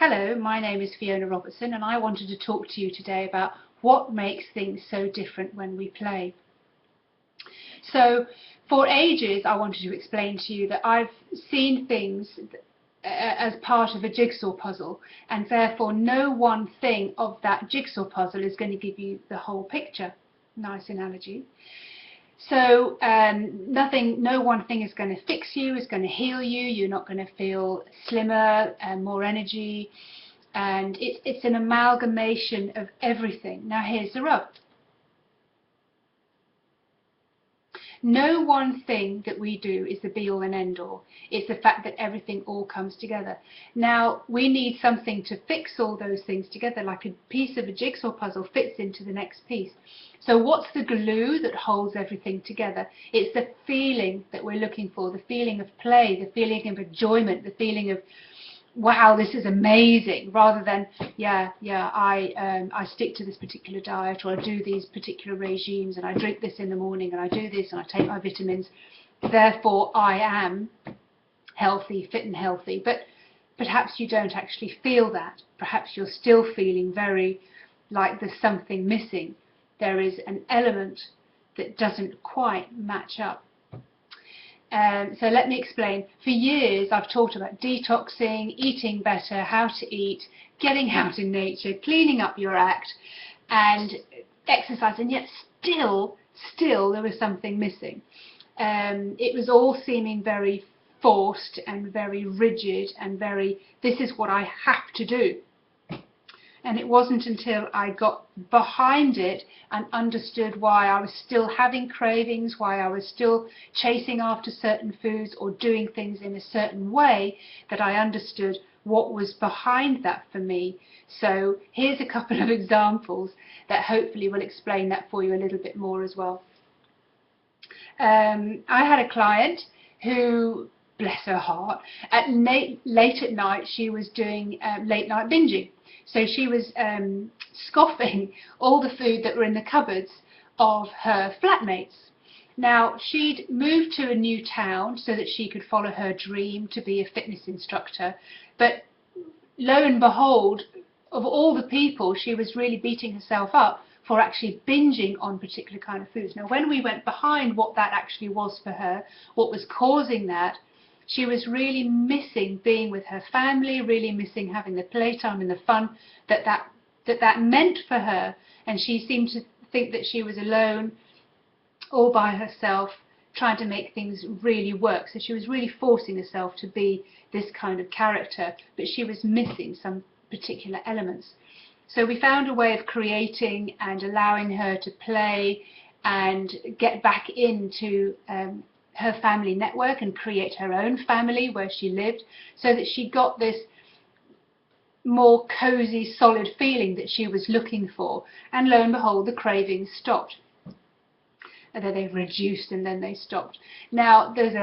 Hello, my name is Fiona Robertson and I wanted to talk to you today about what makes things so different when we play. So for ages I wanted to explain to you that I've seen things as part of a jigsaw puzzle, and therefore no one thing of that jigsaw puzzle is going to give you the whole picture. Nice analogy. So no one thing is going to fix you, is going to heal you. You're not going to feel slimmer and more energy, and it's an amalgamation of everything. Now here's the rub. No one thing that we do is the be-all and end-all. It's the fact that everything all comes together. Now, we need something to fix all those things together, like a piece of a jigsaw puzzle fits into the next piece. So what's the glue that holds everything together? It's the feeling that we're looking for, the feeling of play, the feeling of enjoyment, the feeling of, wow, this is amazing, rather than, I stick to this particular diet, or I do these particular regimes, and I drink this in the morning, and I do this, and I take my vitamins, therefore I am healthy, fit and healthy. But perhaps you don't actually feel that. Perhaps you're still feeling very like there's something missing. There is an element that doesn't quite match up. So let me explain. For years I've talked about detoxing, eating better, how to eat, getting out in nature, cleaning up your act and exercise, and yet still there was something missing. It was all seeming very forced and very rigid and very, this is what I have to do. And it wasn't until I got behind it and understood why I was still having cravings, why I was still chasing after certain foods or doing things in a certain way, that I understood what was behind that for me. So here's a couple of examples that hopefully will explain that for you a little bit more as well. I had a client who, bless her heart, late at night she was doing late night binging. So she was scoffing all the food that were in the cupboards of her flatmates. Now, she'd moved to a new town so that she could follow her dream to be a fitness instructor, but lo and behold, of all the people, she was really beating herself up for actually binging on particular kind of foods. Now, when we went behind what that actually was for her, what was causing that, she was really missing being with her family, really missing having the playtime and the fun that meant for her. And she seemed to think that she was alone, all by herself, trying to make things really work. So she was really forcing herself to be this kind of character, but she was missing some particular elements. So we found a way of creating and allowing her to play and get back into her family network and create her own family where she lived, so that she got this more cozy, solid feeling that she was looking for. And lo and behold, the cravings stopped. And then they reduced and then they stopped. Now, there's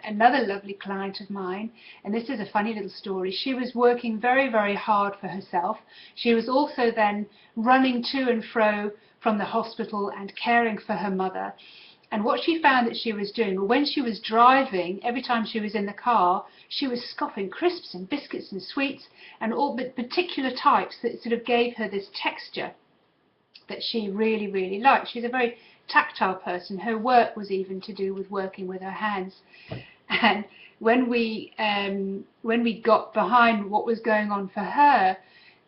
another lovely client of mine, and this is a funny little story. She was working very, very hard for herself. She was also then running to and fro from the hospital and caring for her mother. And what she found that she was doing, well, when she was driving, every time she was in the car, she was scoffing crisps and biscuits and sweets and all but particular types that sort of gave her this texture that she really, really liked. She's a very tactile person. Her work was even to do with working with her hands. And when we got behind what was going on for her,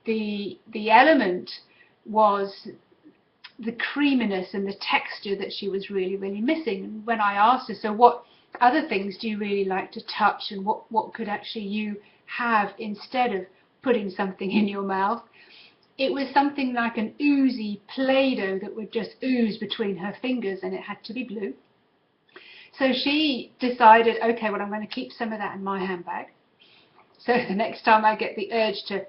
the element was the creaminess and the texture that she was really, really missing. And when I asked her, so what other things do you really like to touch, and what could actually you have instead of putting something in your mouth, it was something like an oozy Play-Doh that would just ooze between her fingers, and it had to be blue. So she decided, okay, well, I'm going to keep some of that in my handbag, so the next time I get the urge to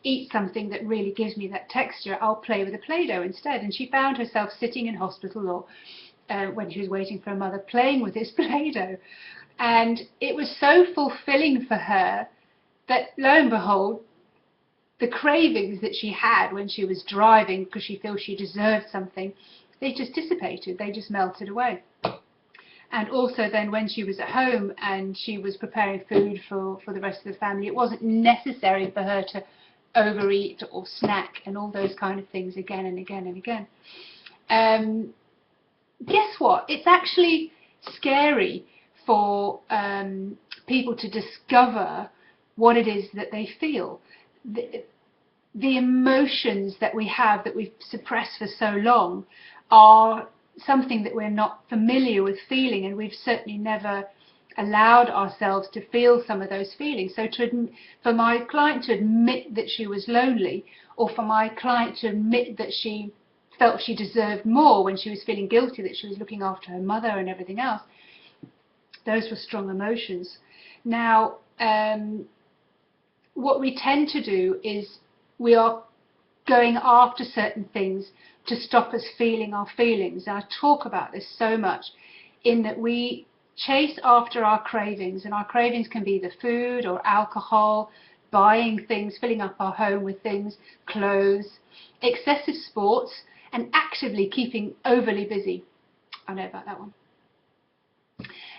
eat something that really gives me that texture, I'll play with a Play-Doh instead. And she found herself sitting in hospital, or when she was waiting for her mother, playing with this Play-Doh. And it was so fulfilling for her that, lo and behold, the cravings that she had when she was driving because she feels she deserved something, they just dissipated, they just melted away. And also then when she was at home and she was preparing food for the rest of the family, it wasn't necessary for her to overeat or snack and all those kind of things again and again and again. Guess what? It's actually scary for people to discover what it is that they feel. The emotions that we have that we've suppressed for so long are something that we're not familiar with feeling, and we've certainly never allowed ourselves to feel some of those feelings. So for my client to admit that she was lonely, or for my client to admit that she felt she deserved more when she was feeling guilty that she was looking after her mother and everything else, those were strong emotions. Now, what we tend to do is we are going after certain things to stop us feeling our feelings. And I talk about this so much, in that we chase after our cravings, and our cravings can be either food or alcohol, buying things, filling up our home with things, clothes, excessive sports, and actively keeping overly busy. I know about that one.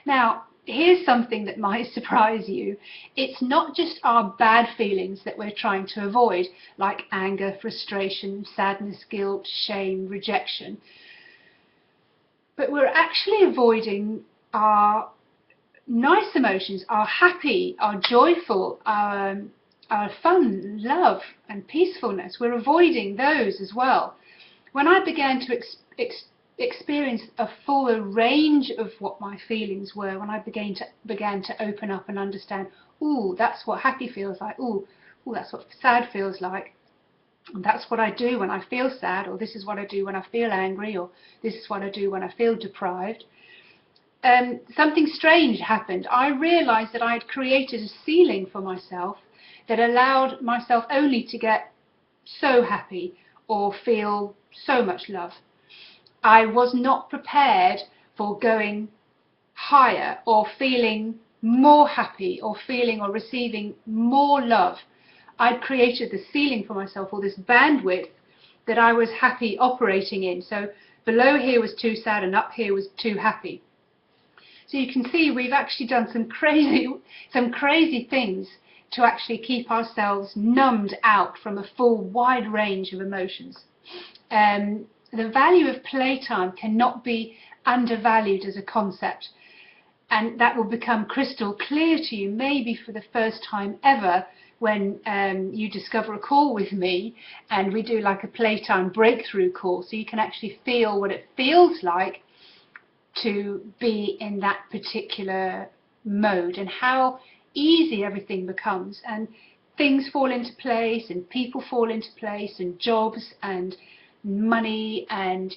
Now, here's something that might surprise you. It's not just our bad feelings that we're trying to avoid, like anger, frustration, sadness, guilt, shame, rejection, but we're actually avoiding our nice emotions, our happy, our joyful, our fun, love and peacefulness. We're avoiding those as well. When I began to experience a fuller range of what my feelings were, when I began to open up and understand, ooh, that's what happy feels like, ooh, that's what sad feels like, and that's what I do when I feel sad, or this is what I do when I feel angry, or this is what I do when I feel deprived. Something strange happened. I realized that I had created a ceiling for myself that allowed myself only to get so happy or feel so much love. I was not prepared for going higher or feeling more happy or feeling or receiving more love. I'd created the ceiling for myself, or this bandwidth that I was happy operating in. So below here was too sad and up here was too happy. So you can see we've actually done some crazy things to actually keep ourselves numbed out from a full wide range of emotions. The value of playtime cannot be undervalued as a concept, and that will become crystal clear to you maybe for the first time ever when you discover a call with me and we do like a playtime breakthrough call, so you can actually feel what it feels like to be in that particular mode and how easy everything becomes, and things fall into place and people fall into place and jobs and money, and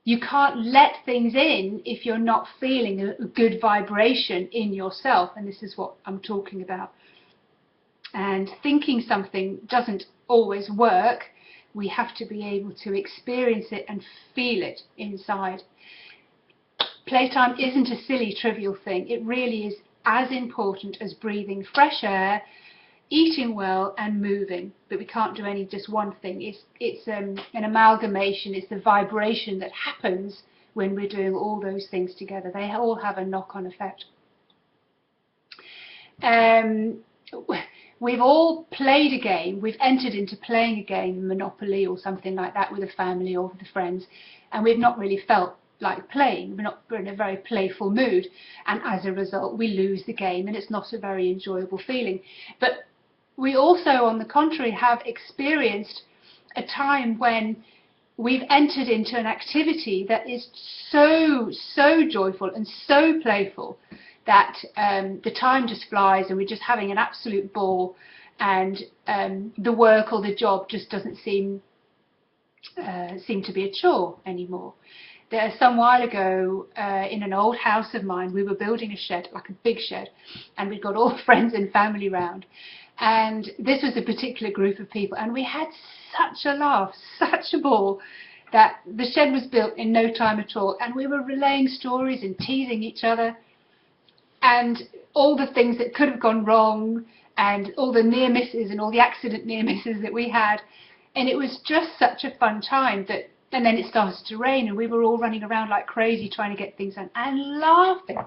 you can't let things in if you're not feeling a good vibration in yourself, and this is what I'm talking about. And thinking something doesn't always work. We have to be able to experience it and feel it inside. Playtime isn't a silly, trivial thing. It really is as important as breathing fresh air, eating well and moving, but we can't do just one thing. It's an amalgamation. It's the vibration that happens when we're doing all those things together. They all have a knock-on effect. We've all played a game. We've entered into playing a game, Monopoly or something like that, with a family or with friends, and we've not really felt like playing. We're in a very playful mood, and as a result we lose the game, and it's not a very enjoyable feeling. But we also, on the contrary, have experienced a time when we've entered into an activity that is so joyful and so playful that the time just flies and we're just having an absolute ball, and the work or the job just doesn't seem to be a chore anymore. Some while ago, in an old house of mine, we were building a shed, like a big shed, and we'd got all friends and family round. And this was a particular group of people, and we had such a laugh, such a ball, that the shed was built in no time at all, and we were relaying stories and teasing each other, and all the things that could have gone wrong, and all the near misses and all the accident near misses that we had. And it was just such a fun time that And then it started to rain, and we were all running around like crazy trying to get things done and laughing.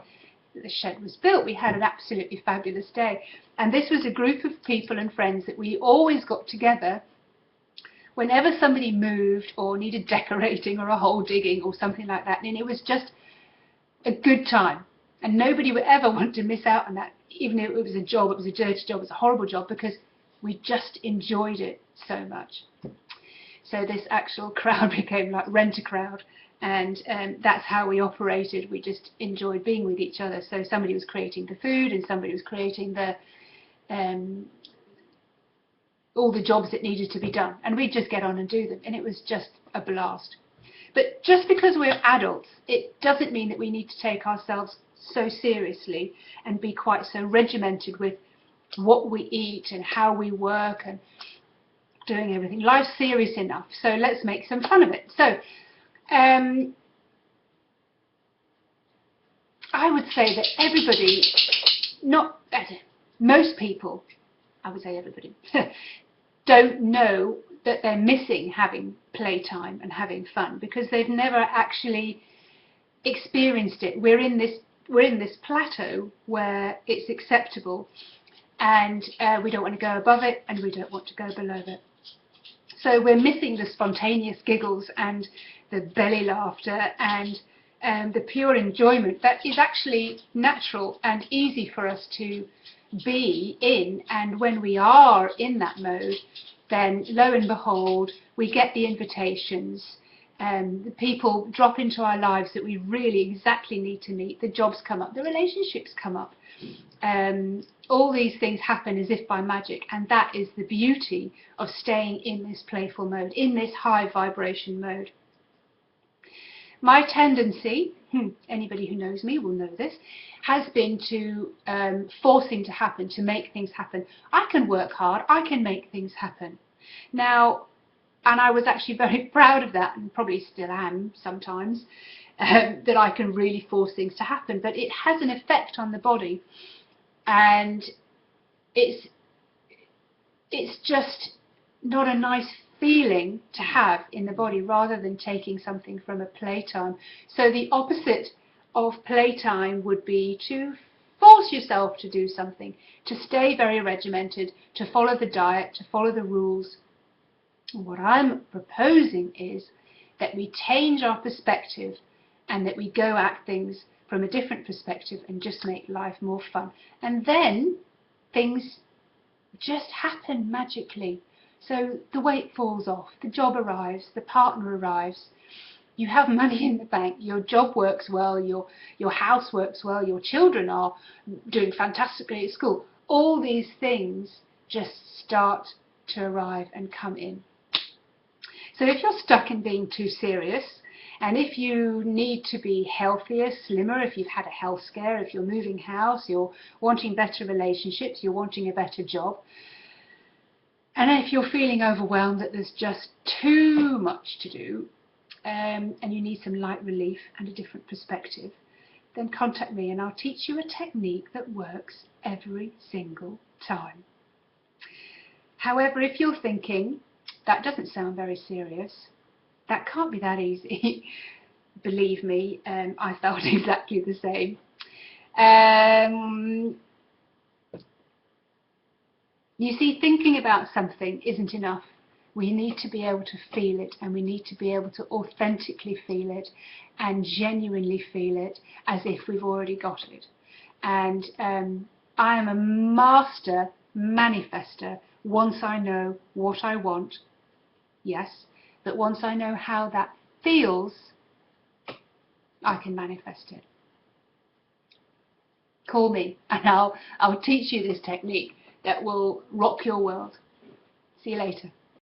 The shed was built. We had an absolutely fabulous day. And this was a group of people and friends that we always got together whenever somebody moved or needed decorating or a hole digging or something like that. And it was just a good time. And nobody would ever want to miss out on that, even if it was a job, it was a dirty job, it was a horrible job, because we just enjoyed it so much. So this actual crowd became like rent-a-crowd, and that's how we operated. We just enjoyed being with each other. So somebody was creating the food, and somebody was creating the all the jobs that needed to be done, and we'd just get on and do them, and it was just a blast. But just because we're adults, it doesn't mean that we need to take ourselves so seriously and be quite so regimented with what we eat and how we work and doing everything. Life's serious enough, so let's make some fun of it. So I would say that everybody, most people, I would say everybody, don't know that they're missing having playtime and having fun because they've never actually experienced it. We're in this plateau where it's acceptable, and we don't want to go above it, and we don't want to go below it. So we're missing the spontaneous giggles and the belly laughter and the pure enjoyment that is actually natural and easy for us to be in. And when we are in that mode, then lo and behold, we get the invitations, the people drop into our lives that we really exactly need to meet, the jobs come up, the relationships come up. All these things happen as if by magic, and that is the beauty of staying in this playful mode, in this high vibration mode. My tendency, anybody who knows me will know this, has been to force things to happen, to make things happen. I can work hard, I can make things happen. Now, and I was actually very proud of that, and probably still am sometimes, that I can really force things to happen, but it has an effect on the body. And it's just not a nice feeling to have in the body, rather than taking something from a playtime. So the opposite of playtime would be to force yourself to do something, to stay very regimented, to follow the diet, to follow the rules. What I'm proposing is that we change our perspective and that we go at things from a different perspective and just make life more fun. And then things just happen magically. So the weight falls off, the job arrives, the partner arrives, you have money in the bank, your job works well, your house works well, your children are doing fantastically at school. All these things just start to arrive and come in. So if you're stuck in being too serious, and if you need to be healthier, slimmer, if you've had a health scare, if you're moving house, you're wanting better relationships, you're wanting a better job, and if you're feeling overwhelmed that there's just too much to do, and you need some light relief and a different perspective, then contact me and I'll teach you a technique that works every single time. However, if you're thinking, that doesn't sound very serious, that can't be that easy, believe me, I felt exactly the same. You see, thinking about something isn't enough. We need to be able to feel it, and we need to be able to authentically feel it and genuinely feel it as if we've already got it. And I am a master manifester once I know what I want, yes, but once I know how that feels, I can manifest it. Call me and I'll teach you this technique that will rock your world. See you later.